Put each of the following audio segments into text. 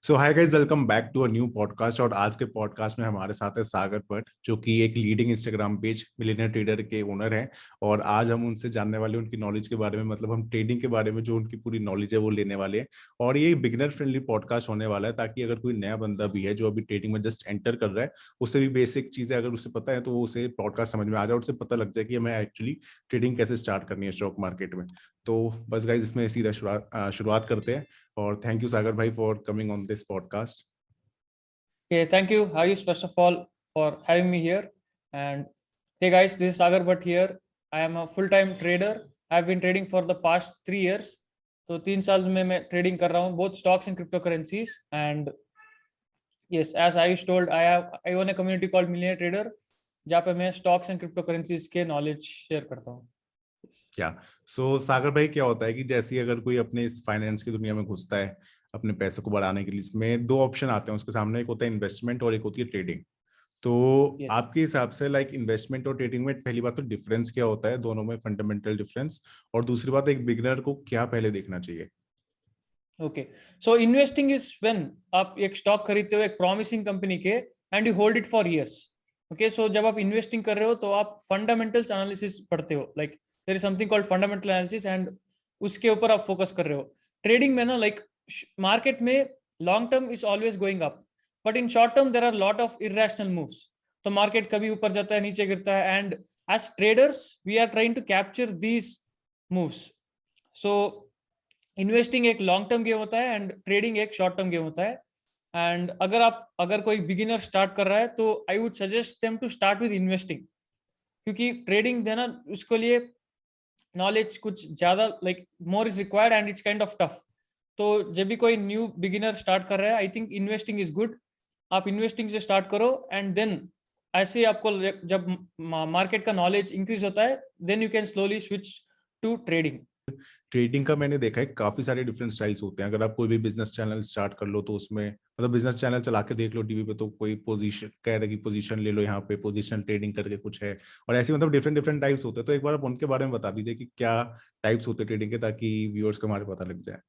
So hi guys, welcome back to a new podcast. और आज के पॉडकास्ट में हमारे साथ है सागर भट्ट, जो कि एक leading Instagram page millionaire trader के ओनर हैं। और आज हम उनसे जानने वाले हैं उनकी नॉलेज के बारे में, मतलब हम ट्रेडिंग के बारे में जो उनकी पूरी नॉलेज है वो लेने वाले हैं। और ये बिगिनर फ्रेंडली पॉडकास्ट होने वाला है, ताकि अगर कोई नया बंदा भी है जो अभी ट्रेडिंग में जस्ट एंटर कर रहा है, उससे भी बेसिक चीजें अगर उसे पता है तो वो उसे पॉडकास्ट समझ में आ जाए और उसे पता लग जाए कि हमें एक्चुअली ट्रेडिंग कैसे स्टार्ट करनी है स्टॉक मार्केट में। तो बस गाइज, इसमें सीधा शुरुआत करते हैं। और थैंक यू सागर भाई for coming on this podcast. Okay, thank you, Ayush, first of all, for having me here. And hey, guys, this is Sagar Bhatt here. I am a full-time trader. I've been trading for the past 3 years. तो 3 साल में मैं trading कर रहा हूँ, both stocks and cryptocurrencies. And yes, as Ayush told, I own a community called Millionaire Trader, जहाँ पे मैं stocks and cryptocurrencies के knowledge share करता हूँ. क्या सागर भाई, क्या होता है कि जैसे ही अगर कोई अपने इस फाइनेंस की दुनिया में घुसता है अपने पैसे को बढ़ाने के लिए, इसमें दो ऑप्शन आते हैं उसके सामने। एक होता है इन्वेस्टमेंट और एक होती है ट्रेडिंग। तो Yes. आपके हिसाब से लाइक इन्वेस्टमेंट और ट्रेडिंग में पहली बात तो डिफरेंस क्या होता है, दोनों में फंडामेंटल डिफरेंस? और दूसरी बात, एक बिगिनर को क्या पहले देखना चाहिए? Okay, so investing is when आप एक स्टॉक खरीदते हो एक प्रॉमिसिंग कंपनी के and you hold it for years. Okay, so जब आप इन्वेस्टिंग कर रहे हो तो आप फंडामेंटल्स एनालिसिस पढ़ते हो, like there is something called fundamental analysis, and उसके ऊपर आप फोकस कर रहे हो. ट्रेडिंग में ना, लाइक मार्केट में long term is always going up, but in short term there are lot of irrational moves. तो मार्केट कभी ऊपर जाता है, नीचे गिरता है, and as traders we are trying to capture these moves. So investing एक लॉन्ग टर्म गेम होता है एंड ट्रेडिंग एक शॉर्ट टर्म गेम होता है. एंड अगर कोई बिगिनर स्टार्ट कर रहा है तो I would suggest them to start with investing, क्योंकि ट्रेडिंग देना उसके लिए नॉलेज कुछ ज्यादा like more is required and it's kind of tough. तो जब भी कोई न्यू बिगिनर स्टार्ट कर रहा है, I think investing is good. आप इन्वेस्टिंग से स्टार्ट करो एंड देन ऐसे ही आपको जब मार्केट का नॉलेज इंक्रीज होता है, then you can slowly switch to trading. Trading का मैंने देखा है काफी सारे डिफरेंट स्टाइल्स होते हैं। अगर आप कोई भी बिजनेस चैनल स्टार्ट कर लो तो उसमें, मतलब बिजनेस चैनल चला के देख लो टीवी पे, तो कोई पोजीशन कह रहे कि पोजीशन ले लो, यहाँ पे पोजीशन ट्रेडिंग करके कुछ है। और ऐसे मतलब डिफरेंट डिफरेंट टाइप्स होते हैं। तो एक बार आप उनके बारे में बता दीजिए कि क्या टाइप्स होते हैं ट्रेडिंग के, ताकि व्यूअर्स को हमारे पता लग जाए।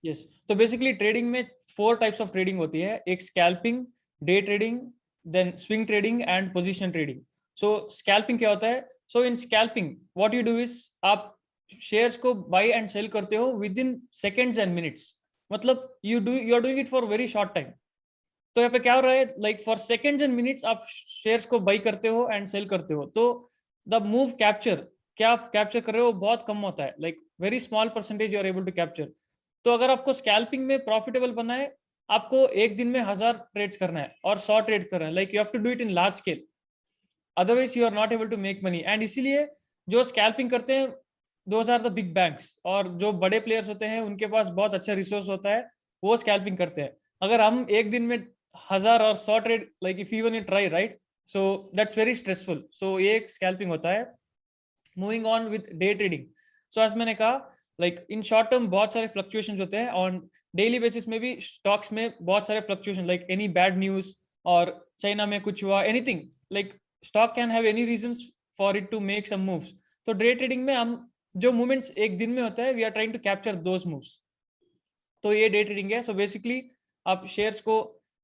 यस, तो बेसिकली ट्रेडिंग में 4 टाइप्स ऑफ ट्रेडिंग होती है. एक scalping, day trading, then swing trading and position trading. So scalping क्या होता है? So in scalping what you do is आप शेयर्स को बाय एंड सेल करते हो within seconds and minutes. मतलब you are doing it for very short time. तो यहाँ पे क्या हो रहा है, like for seconds and minutes आप शेयर्स को बाई करते हो एंड सेल करते हो. तो द मूव कैप्चर, क्या आप कैप्चर कर रहे हो, बहुत कम होता है, like very small percentage you are able to capture. तो अगर आपको स्कैल्पिंग में प्रॉफिटेबल बनना है, आपको एक दिन में 1000 ट्रेड्स करना है और 100 ट्रेड करना है. Like you have to do it in large scale, otherwise you are not able to make money. And इसीलिए जो स्कैल्पिंग करते हैं those are the big banks, और जो बड़े प्लेयर्स होते हैं उनके पास बहुत अच्छा रिसोर्स होता है, वो स्कैल्पिंग करते हैं. अगर हम एक दिन में 1000 और 100 trade, like if even you try, right, so that's very stressful. So ये एक स्कैल्पिंग होता है. Moving on with day trading, so as मैंने कहा, लाइक इन शॉर्ट टर्म बहुत सारे फ्लक्चुएशंस होते हैं. ऑन डेली बेसिस में भी स्टॉक्स में बहुत सारे fluctuation, like any bad news और चाइना में कुछ हुआ, anything, like stock can have any reasons for it to make some moves. तो डे ट्रेडिंग में हम जो मूवमेंट्स एक दिन में होता है, we are trying to capture those moves. तो ये डे ट्रेडिंग है. सो बेसिकली आप शेयर्स को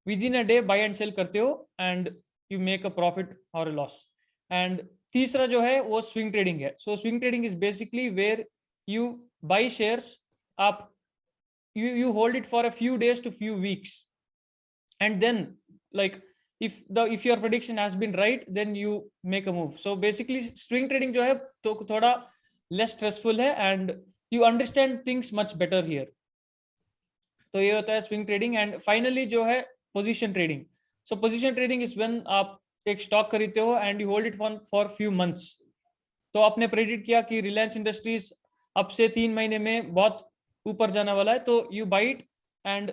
within a day buy and sell करते हो and you make a profit और अ लॉस. एंड तीसरा जो है वो स्विंग ट्रेडिंग है. So swing trading is basically where you buy shares up, you hold it for a few days to few weeks, and then, like, if your prediction has been right, then you make a move. So basically swing trading जो है तो थोड़ा less stressful है, and you understand things much better here. तो ये होता है swing trading. And finally जो है position trading. So position trading is when आप एक स्टॉक खरीदते हो and you hold it for few months. तो आपने प्रेडिक्ट किया कि रिलायंस इंडस्ट्रीज अब से 3 महीने में बहुत ऊपर जाने वाला है, तो you buy it and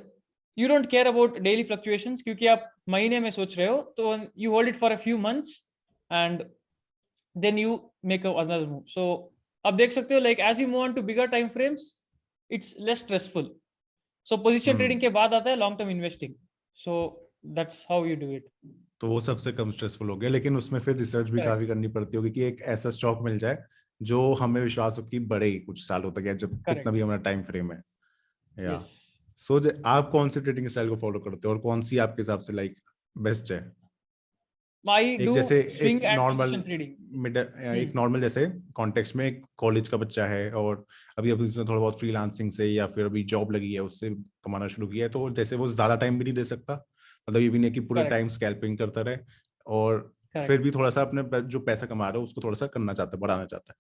you don't care about daily fluctuations, क्योंकि आप महीने में सोच रहे हो. तो you hold it for a few months and then you make another move. So आप देख सकते हो, like as you move on to bigger time frames, it's less stressful. So position trading के बाद आता है long term investing. So that's how you do it. तो वो सबसे कम स्ट्रेसफुल हो गया, लेकिन उसमें फिर रिसर्च भी काफी करनी पड़ती होगी कि एक ऐसा स्टॉक मिल जाए जो हमें विश्वास हो कि बढ़े कुछ सालों तक, या जब कितना करेक्ट. भी हमारा टाइम फ्रेम है। या यस. सो आप कौन सी ट्रेडिंग स्टाइल को फॉलो करते हो और कौन सी आपके हिसाब से लाइक बेस्ट है? I एक do जैसे swing एक and नॉर्मल position trading. एक नॉर्मल जैसे कॉन्टेक्स्ट में एक कॉलेज का बच्चा है और अभी अभी उसने थोड़ा बहुत फ्रीलांसिंग से या फिर अभी जॉब लगी है उससे कमाना शुरू किया है, तो जैसे वो ज्यादा टाइम भी नहीं दे सकता, मतलब ये भी नहीं कि पूरे Correct, टाइम स्कैल्पिंग करता रहे, और फिर correct. भी थोड़ा सा अपने जो पैसा कमा रहा है उसको थोड़ा सा करना चाहता है, बढ़ाना चाहता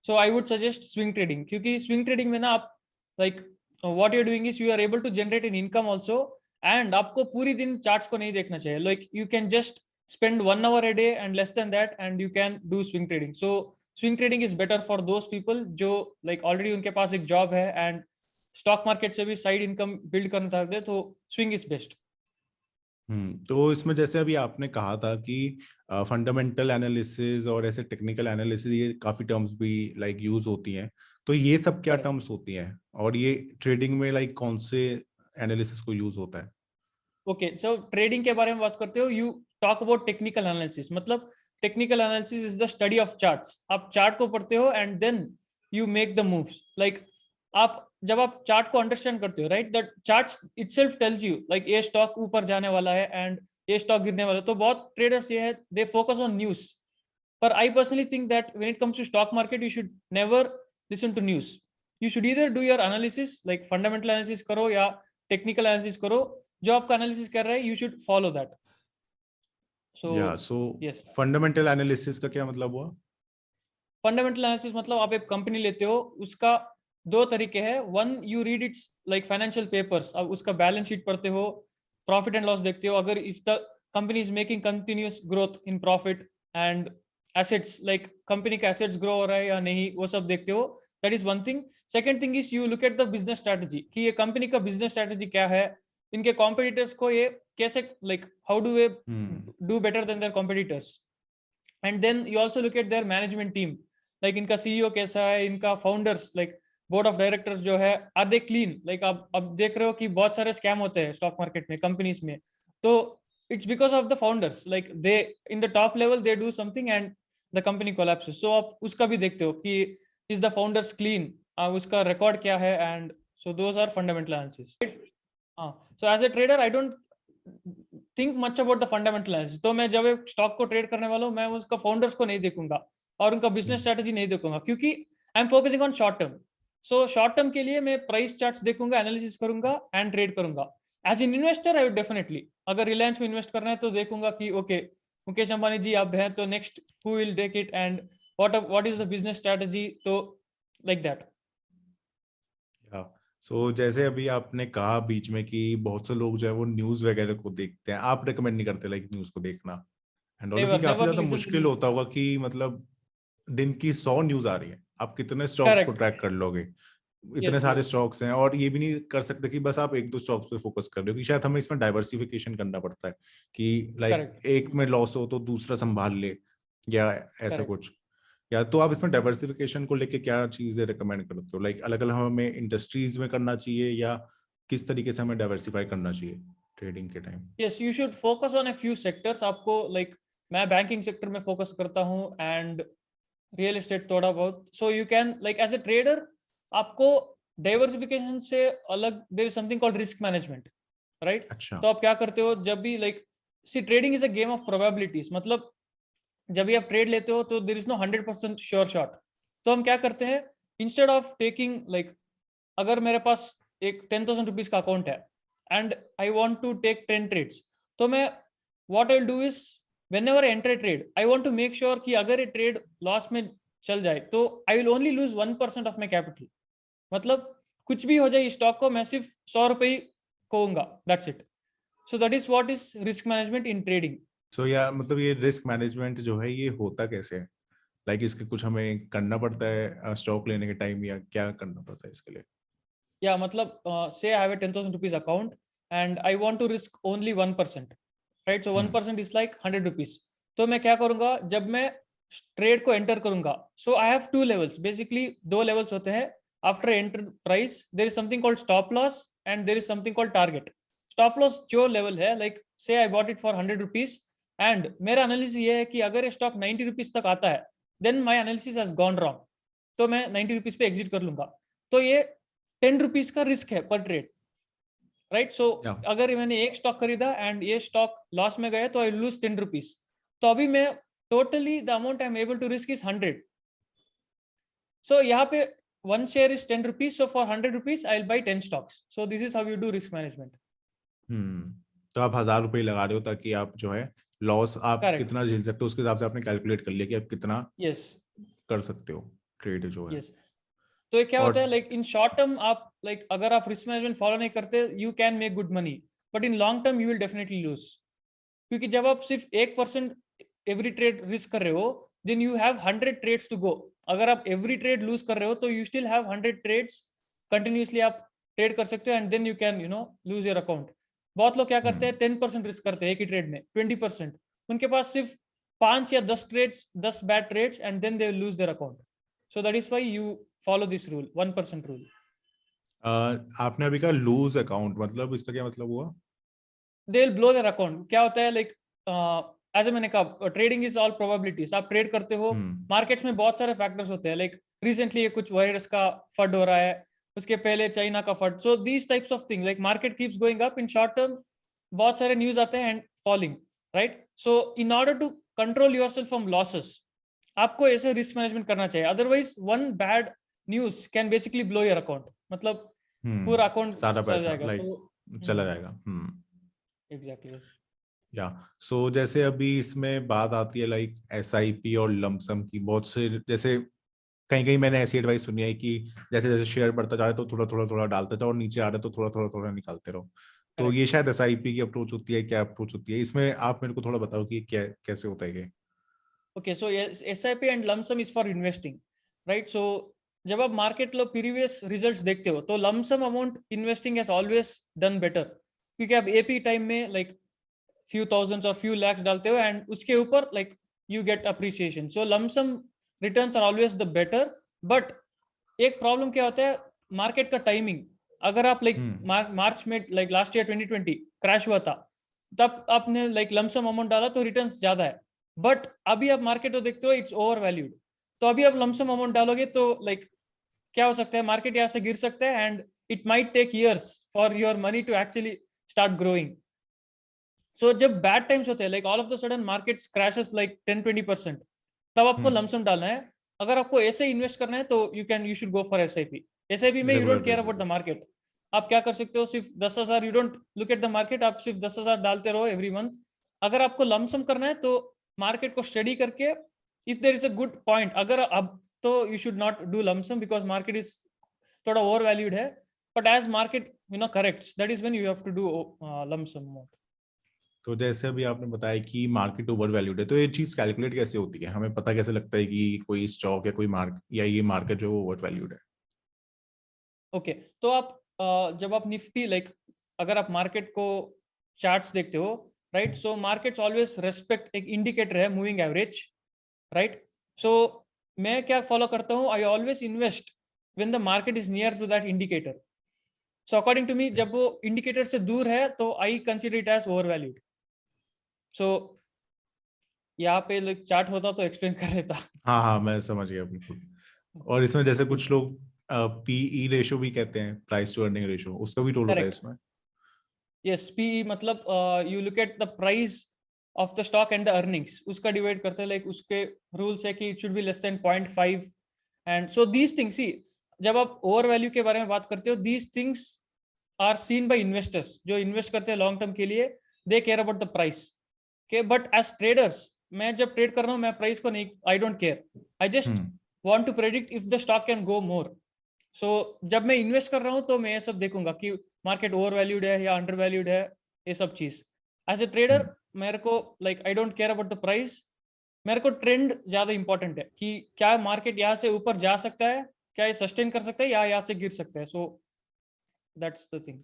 So I would suggest swing trading, क्योंकि swing trading में ना आप like what you're doing is you are able to generate an income also, and आपको पूरी दिन charts को नहीं देखना चाहिए. Like you can just spend 1 hour a day and less than that, and you can do swing trading. So swing trading is better for those people जो like already उनके पास एक job है and stock market से भी side income build करना चाहते हैं, तो swing is best. तो इसमें जैसे अभी आपने कहा था कि फंडामेंटल एनालिसिस और ऐसे टेक्निकल एनालिसिस ये काफी टर्म्स भी लाइक यूज होती हैं, तो ये सब क्या Correct. टर्म्स होती हैं और ये ट्रेडिंग में लाइक कौन से एनालिसिस को यूज होता है? ओके, सो ट्रेडिंग के बारे में बात करते हो, you talk about technical analysis. मतलब technical analysis is the study of charts. आप चार्ट को पढ़ते हो and then you make the moves. Like आप जब आप चार्ट को अंडरस्टैंड करते हो, right, that charts itself tells you like ये स्टॉक ऊपर जाने वाला है एंड ये स्टॉक गिरने वाला है. तो बहुत ट्रेडर्स ये है, दे फोकस ऑन न्यूज. पर I personally think that when it comes to stock market, you should never listen to news. You should either do your analysis, like fundamental analysis करो या टेक्निकल एनालिसिस करो. जो आपका analysis कर रहा है, you should follow that. So so yes, fundamental analysis का क्या मतलब हुआ? फंडामेंटल एनालिसिस मतलब आप एक कंपनी लेते हो, उसका दो तरीके हैं. One, you read it's like financial papers, अब उसका बैलेंस शीट पढ़ते हो, प्रॉफिट एंड लॉस देखते हो. अगर if the company is making continuous growth in profit and assets, like company का एसेट्स ग्रो हो रहा है या नहीं, वो सब देखते हो. That is one thing. Second thing is you look at the business strategy, कि ये कंपनी का बिजनेस स्ट्रेटजी क्या है, इनके कॉम्पिटिटर्स को ये कैसे, like how do we do better than their competitors. And then you also look at their management team, like इनका सीईओ कैसा है, इनका founders, like board of directors जो है, आर दे क्लीन. लाइक आप अब देख रहे हो कि बहुत सारे स्कैम होते हैं स्टॉक मार्केट में, कंपनीज में. तो it's because of the founders, like they in the top level they do something and the company collapses. So आप उसका भी देखते हो कि इज द फाउंडर्स क्लीन, उसका रिकॉर्ड क्या है. And so those are fundamental analysis. हाँ, so as a trader I don't think much about the fundamental analysis. तो मैं जब एक स्टॉक को ट्रेड करने वाला हूँ, मैं उसका फाउंडर्स को नहीं देखूंगा और उनका बिजनेस स्ट्रेटजी नहीं देखूंगा, क्योंकि I am focusing on short term. So short term के लिए मैं प्राइस चार्ट्स देखूंगा, एनालिसिस करूंगा एंड ट्रेड करूंगा. As an investor I would definitely, अगर रिलायंस में इन्वेस्ट करना है तो देखूंगा कि ओके, मुकेश अंबानी जी अब हैं, तो next who will take it and what is the business strategy. तो लाइक दैट. सो जैसे अभी आपने कहा बीच में कि बहुत से लोग जो है वो न्यूज वगैरह को देखते हैं, आप रेकमेंड नहीं करते लाइक न्यूज को देखना एंड ऑल, नेवर काफी नेवर ज्यादा लिसन टू मुश्किल न्यूज़. होता होगा कि मतलब दिन की 100 न्यूज आ रही है, आप कितने स्टॉक्स को करेक्ट. ट्रैक कर लोगे? इतने यस, सारे यस. स्टॉक्स हैं और ये भी नहीं कर सकते कि बस आप एक दो स्टॉक्स पे फोकस कर रहे हो, कि शायद हमें इसमें डाइवर्सिफिकेशन करना पड़ता है कि लाइक करेक्ट, एक में लॉस हो तो दूसरा संभाल ले या ऐसा करेक्ट. कुछ। या तो आप इसमें डाइवर्सिफिकेशन को लेके क्या चीजें रिकमेंड करते हो, लाइक अलग अलग हमें इंडस्ट्रीज में करना चाहिए या किस तरीके से हमें डाइवर्सिफाई करना चाहिए ट्रेडिंग के time? Yes, you should focus on a few sectors. आपको लाइक मैं बैंकिंग सेक्टर में फोकस करता हूँ एंड रियल एस्टेट थोड़ा बहुत. So you can like as a trader, आपको डाइवर्सिफिकेशन से अलग there is something called risk management, right. अच्छा। तो आप क्या करते हो जब भी, like see trading is a game of probabilities. मतलब जब भी आप ट्रेड लेते हो तो there is no 100% sure shot. तो हम क्या करते हैं, इंस्टेड ऑफ टेकिंग लाइक, अगर मेरे पास एक 10,000 रुपीज का अकाउंट है and I want to take 10 trades, तो मैं what I will do is, whenever I enter a trade, I want to make sure कि अगर ये ट्रेड लॉस में चल जाए तो I will only lose 1% of my capital. मतलब कुछ भी हो जाए इस स्टॉक को, मैं सिर्फ 100 रुपए ही खोऊंगा, that's it. So that is what is risk management in trading. So yeah मतलब ये रिस्क मैनेजमेंट जो है ये होता कैसे है, लाइक इसके कुछ हमें करना पड़ता है स्टॉक लेने के टाइम या क्या करना पड़ता है इसके लिए? या मतलब से I have a 10,000 rupees account and I want to risk only 1%, right. So 1% is like 100 rupees. तो मैं क्या करूंगा जब मैं ट्रेड को एंटर करूंगा, so I have two levels, basically दो लेवल्स होते हैं. After enter price there is something called stop loss and there is something called target. Stop loss जो लेवल है, like say I bought it for 100 rupees and मेरा analysis ये है कि अगर ये स्टॉक 90 रुपीज तक आता है, then my analysis has gone wrong, तो मैं 90 रुपीज पे एग्जिट कर लूंगा. तो ये 10 रुपीज का रिस्क है पर ट्रेड. राइट. सो अगर मैंने एक स्टॉक खरीदा एंड ये स्टॉक लॉस में गया तो आई लूज 10 रुपीज. तो अभी मैं totally the amount I am able to risk is 100. So यहाँ पे one share is 10 rupees, so for 100 rupees I'll buy 10 stocks. So this is how you do risk management. तो आप 1000 रुपये लगा रहे हो ताकि आप जो है लॉस आप Correct. कितना झेल सकते हो उसके हिसाब से आपने कैलकुलेट कर लिया कि आप कितना Yes. कर सकते हो ट्रेड जो है. Yes. तो ये क्या और होता है, लाइक इन शॉर्ट टर्म आप लाइक अगर आप रिस्क मैनेजमेंट फॉलो नहीं करते you can make good money, but in long term you will definitely lose. क्योंकि जब आप सिर्फ 1% एवरी ट्रेड रिस्क कर रहे हो then you have 100 trades to go. अगर आप एवरी ट्रेड लूज कर रहे हो तो you still have 100 trades continuously आप ट्रेड कर सकते हो and then you can lose your account. बहुत लोग क्या करते हैं 10% रिस्क करते हैं एक ही ट्रेड में, 20%. उनके पास सिर्फ 5 या 10 bad trades and then they lose their account. So that is why you follow this rule, 1% rule. आपने अभी कहा लूज अकाउंट, मतलब इसका क्या मतलब हुआ? They will blow their account. क्या होता है लाइक एज मैंने कहा ट्रेडिंग इज ऑल प्रोबेबिलिटीज. आप ट्रेड करते हो, मार्केट्स में बहुत सारे फैक्टर्स होते हैं. लाइक रिसेंटली कुछ वायरस का फड हो रहा है, उसके पहले चाइना का फड. So these types of thing like market keeps going up in short term. बहुत सारे न्यूज आते हैं and falling, right. So in order to control yourself from losses आपको ऐसे रिस्क मैनेजमेंट करना चाहिए. Otherwise one bad news can basically blow your account. मतलब पूरा अकाउंट सारा चला पैसा जाएगा. चला जाएगा. एग्जैक्टली. या सो जैसे अभी इसमें बात आती है लाइक SIP और लमसम की. बहुत से जैसे कहीं कहीं मैंने ऐसी एडवाइस सुनी है कि जैसे जैसे शेयर बढ़ता जा रहा है तो थोड़ा थोड़ा थोड़ा डालते जाओ और नीचे आ रहा है तो थोड़ा थोड़ा थोड़ा निकालते रहो. तो ये शायद SIP की अप्रोच होती है. क्या अप्रोच होती है इसमें? आप मेरे को थोड़ा बताओ कि क्या कैसे होता है ये. Okay, so yes, SIP and lump sum is for investing, right? So जब आप मार्केट लो प्रीवियस रिजल्ट्स देखते हो तो lump sum amount investing has always done better. क्योंकि आप AP टाइम में लाइक फ्यू थाउजेंड्स और फ्यू लैक्स डालते हो एंड उसके ऊपर like you get appreciation. So lump sum returns are always the better. But एक प्रॉब्लम क्या होता है मार्केट का टाइमिंग. अगर आप लाइक मार्च में लाइक लास्ट ईयर 2020 क्रैश हुआ था तब आपने लाइक लम सम अमाउंट डाला तो रिटर्न्स ज्यादा है. बट अभी आप मार्केट को देखते हो इट्स ओवर वैल्यूड. तो अभी आप लमसम अमाउंट डालोगे तो लाइक क्या हो सकता है मार्केट यहाँ से गिर सकता है and it might take years for your money to actually start growing. So जब बैड टाइम्स होते हैं like all of the sudden market crashes like 10-20% तब आपको लमसम डालना है. अगर आपको ऐसे इन्वेस्ट करना है तो you should go for SIP. SIP में you don't care about the market. आप क्या कर सकते हो सिर्फ 10,000 you don't look at the market. आप सिर्फ 10,000 डालते रहो एवरी मंथ. अगर आपको लमसम करना है तो मार्केट को स्टडी करके if there is a good point. अगर अब तो you should not do lump sum because market is थोड़ा ओवर वैल्यूड है. But as market corrects that is when you have to do lump sum amount. तो जैसे अभी आपने बताया कि मार्केट ओवर वैल्यूड है, तो ये चीज कैलकुलेट कैसे होती है? हमें पता कैसे लगता है कि कोई स्टॉक या कोई मार्केट या ये मार्केट जो है ओवर वैल्यूड है? ओके, तो आप जब आप निफ्टी लाइक अगर आप मार्केट को चार्ट्स देखते हो, right. So markets always respect एक इंडिकेटर है मूविंग एवरेज, राइट. सो मैं क्या फॉलो करता हूँ, I always invest when the market is near to that indicator. So according to me जब वो इंडिकेटर से दूर है तो I consider it as overvalued. So यहाँ पे लाइक चार्ट होता तो एक्सप्लेन कर देता. हाँ हाँ, मैं समझ गया बिल्कुल. और इसमें जैसे कुछ लोग PE रेशो भी कहते हैं, प्राइस टू अर्निंग रेशो, उसका भी रोल होता है इसमें? यस, PE मतलब you look at the price of the stock and the earnings, उसका डिवाइड करते हैं. लाइक उसके रूल्स है कि it should be less than 0.5. And so these things, see जब आप ओवर वैल्यू के बारे में बात करते हो, these things are seen by investors जो इन्वेस्ट करते हैं लॉन्ग टर्म के लिए. They care about the price के. बट एज ट्रेडर्स मैं जब ट्रेड कर रहा हूँ मैं प्राइस को नहीं, I don't care. I just want to predict if the stock can go more. So जब मैं इन्वेस्ट कर रहा हूँ तो मैं ये सब देखूंगा कि मार्केट ओवर वैल्यूड है या अंडर वैल्यूड है, ये सब चीज. एज ए ट्रेडर मेरे को like I don't care about the price. मेरे को ट्रेंड ज्यादा इंपॉर्टेंट है कि क्या मार्केट यहाँ से ऊपर जा सकता है, क्या ये सस्टेन कर सकता है या यहाँ से गिर सकता है. So that's the thing.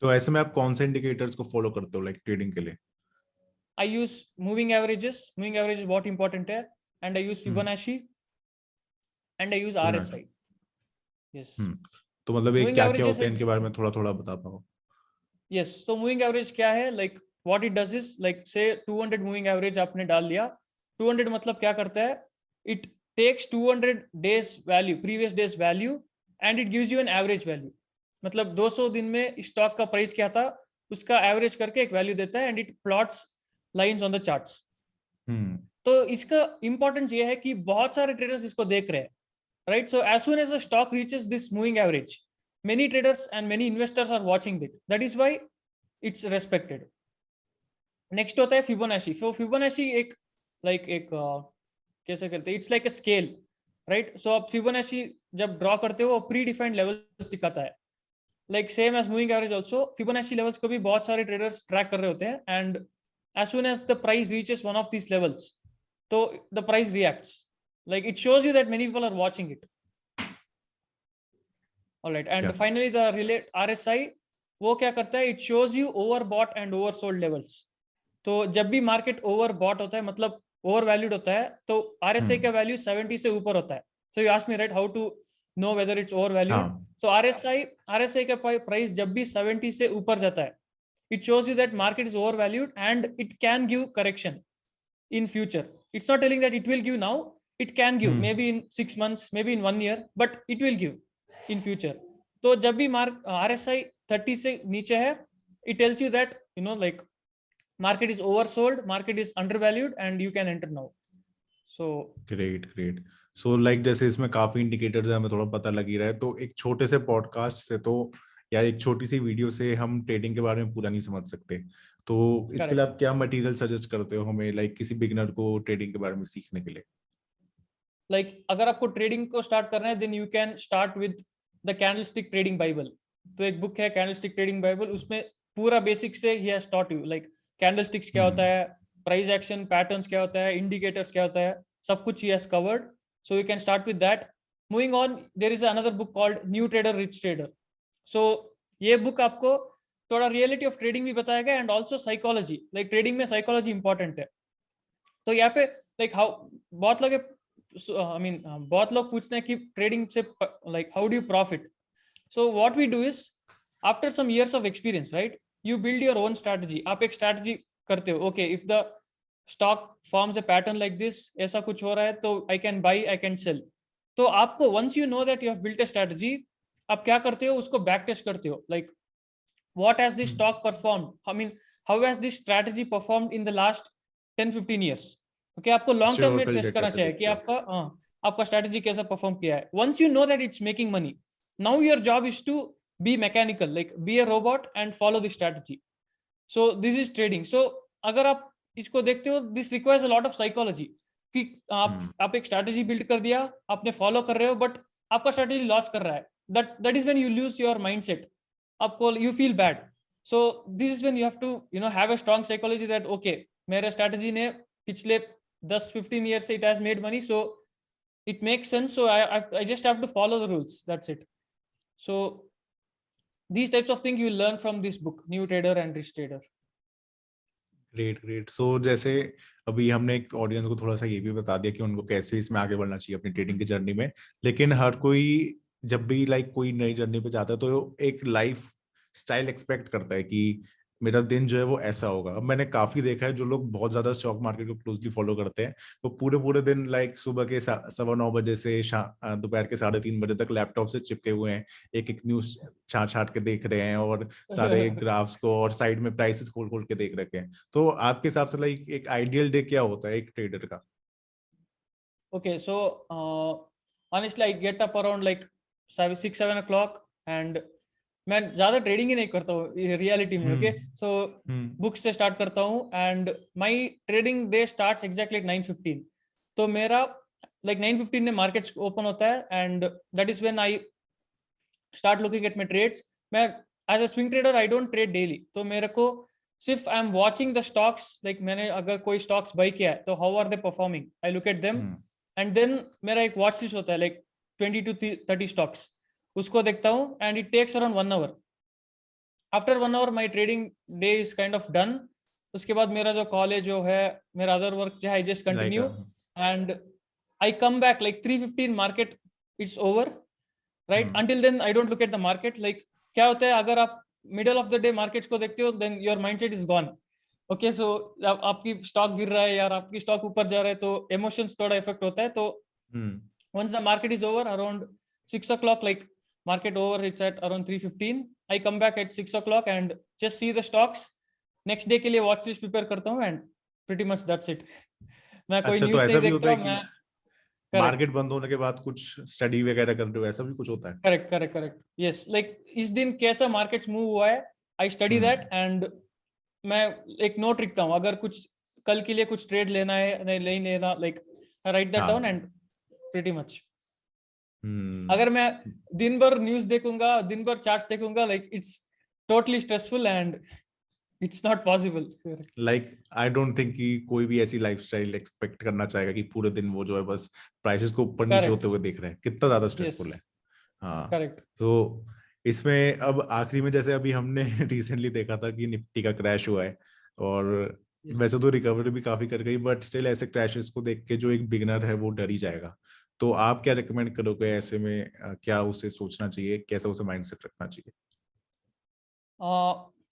तो ऐसे में आप कौन से इंडिकेटर्स को फॉलो करते हो लाइक ट्रेडिंग के लिए? I use moving averages. Moving average बहुत इंपॉर्टेंट है. And I use Fibonacci and I use RSI. Yes. तो मतलब ये क्या क्या होते हैं, इनके बारे में थोड़ा थोड़ा बता पाओ. यस, सो मूविंग एवरेज क्या है, like what it does is like से 200 मूविंग एवरेज आपने डाल लिया. 200 मतलब क्या करता है, it takes 200 days value, previous days value, and it gives you an average value. मतलब 200 दिन में स्टॉक का प्राइस क्या था उसका एवरेज करके एक वैल्यू देता है and it plots lines on the charts. तो इसका इंपॉर्टेंस ये है कि बहुत सारे ट्रेडर्स इसको देख रहे हैं, right? So as soon as the stock reaches this moving average, many traders and many investors are watching it. That is why it's respected. Next होता है फिबोनाची। फिबोनाची एक कैसे कहते हैं, it's like a scale, right? So आप Fibonacci जब draw करते हो प्री डिफाइंड लेवल्स दिखाता है, like same as moving average also. Fibonacci levels को भी बहुत सारे ट्रेडर्स ट्रैक कर रहे होते हैं and as soon as the price reaches one of these levels, so the price reacts. Like it shows you that many people are watching it. All right, and finally the relate RSI, वो क्या करता है? It shows you overbought and oversold levels. तो जब भी market overbought होता है मतलब ओवर वैल्यूड होता है तो RSI का वैल्यू 70 से ऊपर होता है। So you ask me, right, how to know whether it's overvalued? So RSI का प्राइस जब भी 70 से ऊपर जाता है, it shows you that market is overvalued and it can give correction in future. It's not telling that it will give now, it can give maybe in 6 months, maybe in 1 year, but it will give in future. तो जब भी RSI 30 से नीचे है, it tells you that, you know, like market is oversold, market is undervalued and you can enter now. So great. So like जैसे इसमें काफी indicators है, हमें थोड़ा पता लग ही रहा है। तो एक छोटे से पॉडकास्ट से तो या एक छोटी सी वीडियो से हम ट्रेडिंग के बारे में पूरा नहीं समझ सकते। तो इसके लिए आप क्या मटेरियल सजेस्ट करते हो हमें, लाइक किसी बिगिनर को ट्रेडिंग के बारे में सीखने के लिए? लाइक अगर आपको ट्रेडिंग को स्टार्ट करना है then you can start with the candlestick trading bible. तो एक बुक है कैंडलस्टिक ट्रेडिंग बाइबल, उसमें पूरा बेसिक से he has taught you, like candlesticks क्या होता है, प्राइस एक्शन पैटर्न्स क्या होता है, इंडिकेटर्स क्या होता है, सब कुछ ही has covered. So you can start with that. Moving on, there is another book called New Trader Rich Trader. So ये बुक आपको थोड़ा रियलिटी ऑफ ट्रेडिंग भी बताएगा and also psychology, like trading में साइकोलॉजी इंपॉर्टेंट है। तो यहाँ पे लाइक हाउ बहुत लोग बहुत लोग पूछते हैं कि ट्रेडिंग से like how do you profit? So what we do is after some years of experience, right, you build your own strategy. आप एक स्ट्रैटेजी करते हो, okay if the stock forms a pattern like this, ऐसा कुछ हो रहा है तो I can buy, I can sell. तो आपको once you know that you have built a strategy, आप क्या करते हो, उसको बैक टेस्ट करते हो, like what has this stock performed, I mean how has this strategy performed in the last 10-15 years? Okay, आपको लॉन्ग टर्म में test करना चाहिए कि आपका स्ट्रैटेजी कैसा परफॉर्म किया है। once you know that it's making money, now your job is to be mechanical, like be a robot and follow the strategy. So this is trading. So अगर आप इसको देखते हो, this requires a lot of psychology कि आप एक strategy build कर दिया, आपने फॉलो कर रहे हो, बट आपका स्ट्रैटेजी लॉस कर रहा है, that is when you lose your mindset. आपको you feel bad. So this is when you have to, you know, have a strong psychology that okay, मेरे स्ट्रैटेजी ने पिछले 10-15 years से it has made money, so it makes sense, so I just have to follow the rules, that's it. So these types of things you will learn from this book, New Trader and Rich Trader. Great. So जैसे अभी हमने एक audience को थोड़ा सा ये भी बता दिया कि उनको कैसे इसमें आगे बढ़ना चाहिए अपनी ट्रेडिंग की जर्नी में, लेकिन हर कोई जब भी लाइक कोई नई जर्नी पे जाता है तो एक लाइफ स्टाइल एक्सपेक्ट करता है कि मेरा दिन जो है वो ऐसा होगा। अब मैंने काफी देखा है जो लोग बहुत ज्यादा स्टॉक मार्केट को क्लोजली फॉलो करते हैं, वो पूरे दिन लाइक सुबह के 9:15 बजे से दोपहर के 3:30 बजे तक लैपटॉप से चिपके हुए हैं, एक न्यूज छाट के देख रहे हैं और सारे ग्राफ्स को और साइड में प्राइसेस खोल के देख रखे हैं। तो आपके हिसाब से लाइक एक आइडियल डे क्या होता है एक ट्रेडर का? Okay, so honestly I get up around like 6-7 o'clock and मैं ज्यादा ट्रेडिंग ही नहीं करता हूँ रियलिटी में। ओके, सो बुक से स्टार्ट करता हूँ and my trading day starts exactly 9:15। तो मेरा लाइक 9:15 में मार्केट ओपन होता है and that is when I start looking at my trades. मैं as a swing trader I don't trade daily, तो मेरे को सिर्फ I am watching the stocks, like मैंने अगर कोई स्टॉक्स बाई किया है तो how are they performing, I look at them and then मेरा एक वॉच लिस्ट होता है लाइक 20-30 स्टॉक्स, उसको देखता हूँ and it takes around 1 hour। After 1 hour my trading day is kind of done. उसके बाद मेरा जो कॉलेज जो है, मेरा अदर वर्क जो है, I just continue and I come back like 3:15 market it's over, right? Until then I don't look at the market. Like क्या होता है, अगर आप middle of the day markets को देखते हो then your mindset is gone. Okay, so आपकी stock गिर रहा है यार, आपकी स्टॉक ऊपर जा रहा है तो इमोशंस थोड़ा इफेक्ट होता है। तो once the market is over around 6 o'clock, like market over, it's at around 3:15. I come back at 6 o'clock and just see the stocks. Next day के लिए watch list prepare करता हूँ and pretty much that's it. मैं कोई अच्छा, तो news ऐसा नहीं भी होता देखता, है मैं कि मार्केट बंद होने के बाद कुछ स्टडी वगैरह कर रहे हो, ऐसा भी कुछ होता है? करेक्ट यस, लाइक इस दिन कैसा मार्केट मूव हुआ है, आई स्टडी दैट एंड मैं एक नोट लिखता हूँ, अगर कुछ कल के लिए कुछ ट्रेड लेना है नहीं लेना, like I right that down and pretty much. अगर मैं दिन भर न्यूज देखूंगा, दिन भर चार्ट्स देखूंगा, like it's totally stressful and it's not possible. Like I don't think कि कोई भी ऐसी लाइफस्टाइल एक्सपेक्ट करना चाहेगा कि पूरे दिन वो जो है बस प्राइसेस को ऊपर नीचे होते हुए देख रहे हैं, कितना ज्यादा स्ट्रेसफुल है। हाँ, करेक्ट। तो इसमें अब आखिरी में जैसे अभी हमने रिसेंटली देखा था कि निफ्टी का क्रैश हुआ है, और वैसे तो रिकवरी भी काफी कर गई, बट स्टिल ऐसे क्रैशेस को देख के जो एक बिगिनर है वो डर ही जाएगा। तो आप क्या रिकमेंड करोगे ऐसे में, क्या उसे सोचना चाहिए, कैसा उसे माइंडसेट रखना चाहिए?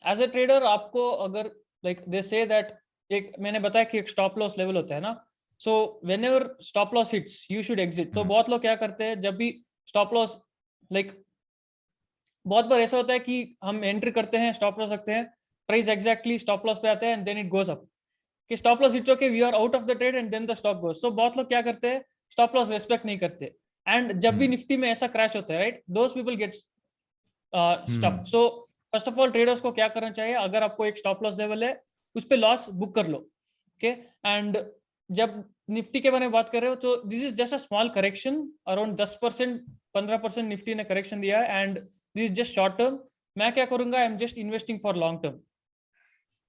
एज ए ट्रेडर आपको अगर लाइक दे से दैट, एक मैंने बताया कि एक स्टॉप लॉस लेवल होता है ना, so whenever stop loss hits you should exit. तो बहुत लोग क्या करते हैं, जब भी स्टॉप लॉस, लाइक बहुत बार ऐसा होता है कि हम एंट्री करते हैं, स्टॉप लॉस रखते हैं, प्राइस एग्जैक्टली स्टॉप लॉस पे आता है and then it goes up, कि स्टॉप लॉस हिट होके we are out of the trade and then the stock goes. So बहुत लोग क्या करते हैं, स्टॉप लॉस रेस्पेक्ट नहीं करते, एंड जब भी निफ्टी में ऐसा क्रैश होता है, right, those people get stuck. So first of all traders को क्या करना चाहिए, अगर आपको एक स्टॉप लॉस लेवल है उस पे लॉस बुक कर लो, ओके। एंड जब निफ्टी के बारे में बात कर रहे हो तो this is just a small correction, around 10% 15% Nifty ने करेक्शन दिया है and this is just short term. मैं क्या करूंगा, I am just investing for long term.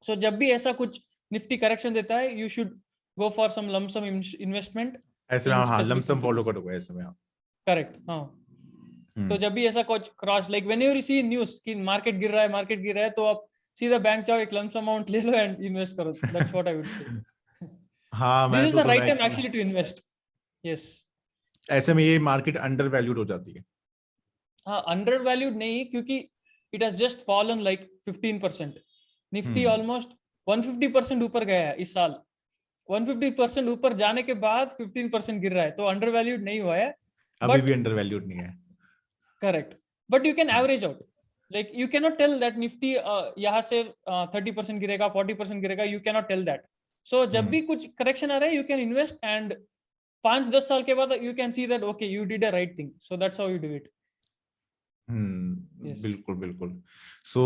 So जब भी ऐसा कुछ निफ्टी करेक्शन देता है, you should go for some lump sum investment ऐसे में इन हाँ, स्पेसिफिक लमसम फॉलो कंपनीज। करोगे ऐसे में आप? करेक्ट, हाँ। तो जब भी ऐसा कुछ cross, like whenever you see news कि मार्केट गिर रहा है, तो आप सीधा बैंक जाओ, एक लंप सम अमाउंट ले लो एंड इन्वेस्ट करो। That's what I would say. हाँ, दिस मैं इज तो द सुना राइट है टाइम कि एक्चुअली टू इन्वेस्ट। यस, ऐसे में ये मार्केट अंडर वैल्यूड हो जाती है। हाँ, अंडर वैल्यूड नहीं, क्योंकि it has just fallen like 15%। Nifty almost 150% ऊपर गया है इस साल। 150% ऊपर जाने के बाद 15% गिर रहा है, तो अंडर वैल्यूड नहीं हुआ है, अभी बट भी अंडर वैल्यूड नहीं है। Correct, but you can average out, like you can not tell that Nifty यहाँ से 30% गिरेगा, 40% गिरेगा, you can not tell that. So जब भी कुछ करेक्शन आ रहा है, यू कैन इन्वेस्ट एंड 5-10 साल के बाद you can see that okay you did a right thing, so that's how you do it. Yes, बिल्कुल बिल्कुल। सो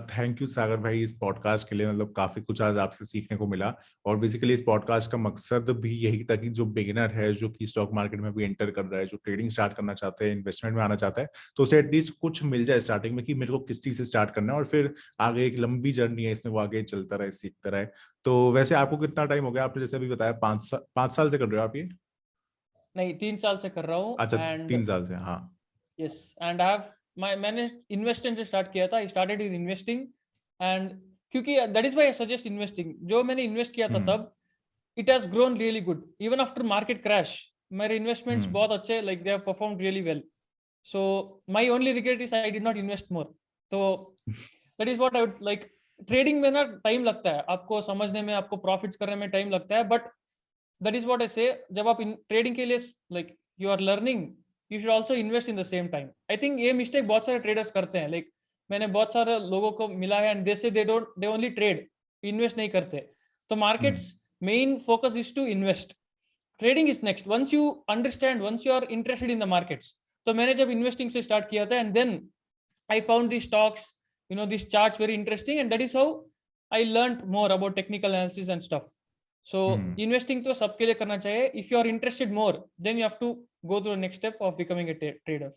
थैंक यू सागर भाई इस पॉडकास्ट के लिए, मतलब काफी कुछ आज आपसे सीखने को मिला। और बेसिकली इस पॉडकास्ट का मकसद भी यही था कि जो बिगिनर है, जो कि स्टॉक मार्केट में भी एंटर कर रहा है, जो ट्रेडिंग स्टार्ट करना चाहता है, इन्वेस्टमेंट में आना चाहता है, तो उसे एटलीस्ट कुछ मिल जाए स्टार्टिंग में कि मेरे को किस चीज से स्टार्ट करना है, और फिर आगे एक लंबी जर्नी है इसमें, वो आगे चलता रहे, सीखता रहे। तो वैसे आपको कितना टाइम हो गया? आपने जैसे अभी बताया 5 साल से कर रहे हो आप ये? नहीं, 3 साल से कर रहा हूँ अच्छा, एंड 3 साल से, हाँ। यस, एंड आई हैव मैंने इन्वेस्टिंग से स्टार्ट किया था, I started with investing and क्योंकि that is why I suggest investing. जो मैंने इन्वेस्ट किया था तब, it has grown really good even after market crash. मेरे इन्वेस्टमेंट्स बहुत अच्छे, like they have performed really well. So my only regret is I did not invest more. तो that is what I would like. Trading में ना time लगता है, आपको समझने में, आपको प्रॉफिट्स करने में टाइम लगता है, but that is what I say, जब आप ट्रेडिंग के लिए like you are learning, you should also invest in the same time. I think ये मिस्टेक बहुत सारे ट्रेडर्स करते हैं, लाइक मैंने बहुत सारे लोगों को मिला है एंड दे से दे ओनली ट्रेड, इन्वेस्ट नहीं करते। तो markets main focus is to invest, trading is next, once you understand, once you are interested in the markets. तो मैंने जब इन्वेस्टिंग से स्टार्ट किया था and then I found the stocks, you know, these charts very interesting, and that is how I learned more about technical analysis and stuff. So investing तो सबके लिए करना चाहिए. If you are interested more, then you have to go to the next step of becoming a trader.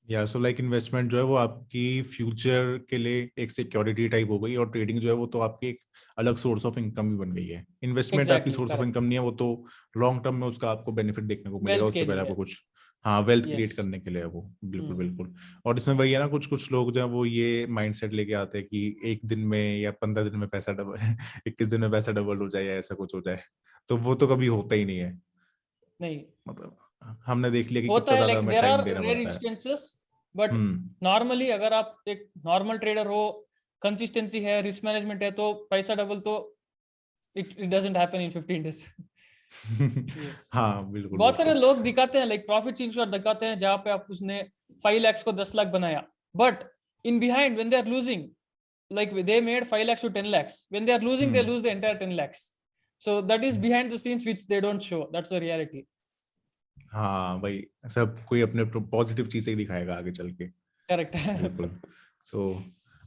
या so like investment जो है वो आपकी फ्यूचर के लिए एक सिक्योरिटी टाइप हो गई, और ट्रेडिंग जो है वो तो आपकी एक अलग सोर्स ऑफ इनकम भी बन गई है। इन्वेस्टमेंट आपकी Exactly, source of correct. Income नहीं है, वो तो लॉन्ग टर्म में उसका आपको बेनिफिट देखने को मिलेगा, Wealth उससे के पहले लिए. आपको कुछ, हाँ, वेल्थ क्रिएट Yes. करने के लिए है वो। बिल्कुल बिल्कुल। और इसमें वही है ना, कुछ कुछ लोग जो है वो ये माइंडसेट लेके आते हैं कि एक दिन में या 15 दिन में पैसा डबल 21 दिन में पैसा डबल हो जाए या ऐसा कुछ हो जाए, तो वो तो कभी होता ही नहीं है। नहीं मतलब हमने देख लिया कि होता कितना है, ज्यादा like हमें there टाइम are देना rare पड़ता है। instances, but normally अगर आप एक नॉर्मल ट्रेडर हो, कंसिस्टेंसी है, रिस्क मैनेजमेंट है, तो पैसा डबल तो it doesn't happen in 15 days. हाँ बिल्कुल बहुत सारे बिल्कुल। लोग दिखाते हैं लाइक प्रॉफिट स्क्रीनशॉट दिखाते हैं जहां पे आप उसने 5 lakhs को 10 लाख बनाया, but in behind when they are losing, like they made 5 lakhs to 10 lakhs, when they are losing they lose the entire 10 lakhs, so that is behind the scenes which they don't show, that's the reality. हाँ भाई, सब कोई अपने positive चीजें ही दिखाएगा आगे चल के। Correct. बिल्कुल। सो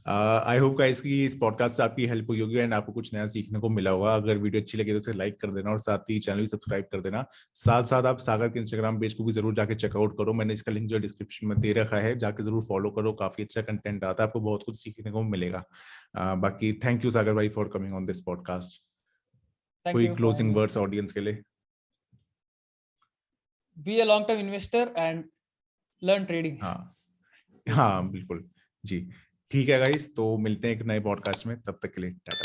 आई होप गाइस कि इस पॉडकास्ट से आपकी हेल्प हुई होगी एंड आपको कुछ नया सीखने को मिला होगा। अगर वीडियो अच्छी लगी तो उसे लाइक कर देना और साथ ही चैनल भी सब्सक्राइब कर देना। साथ साथ आप सागर के इंस्टाग्राम पेज को भी जरूर जाके चेकआउट करो, मैंने इसका लिंक जो डिस्क्रिप्शन में दे रखा है, जाके जरूर फॉलो करो, काफी अच्छा कंटेंट आता है, आपको बहुत कुछ सीखने को मिलेगा। बाकी थैंक यू सागर भाई for coming on this podcast. Thank कोई you for closing having words me. Audience के लिए? Be a long term investor and learn trading. हाँ हाँ बिल्कुल जी। ठीक है गाइस, तो मिलते हैं एक नए पॉडकास्ट में, तब तक के लिए टाटा।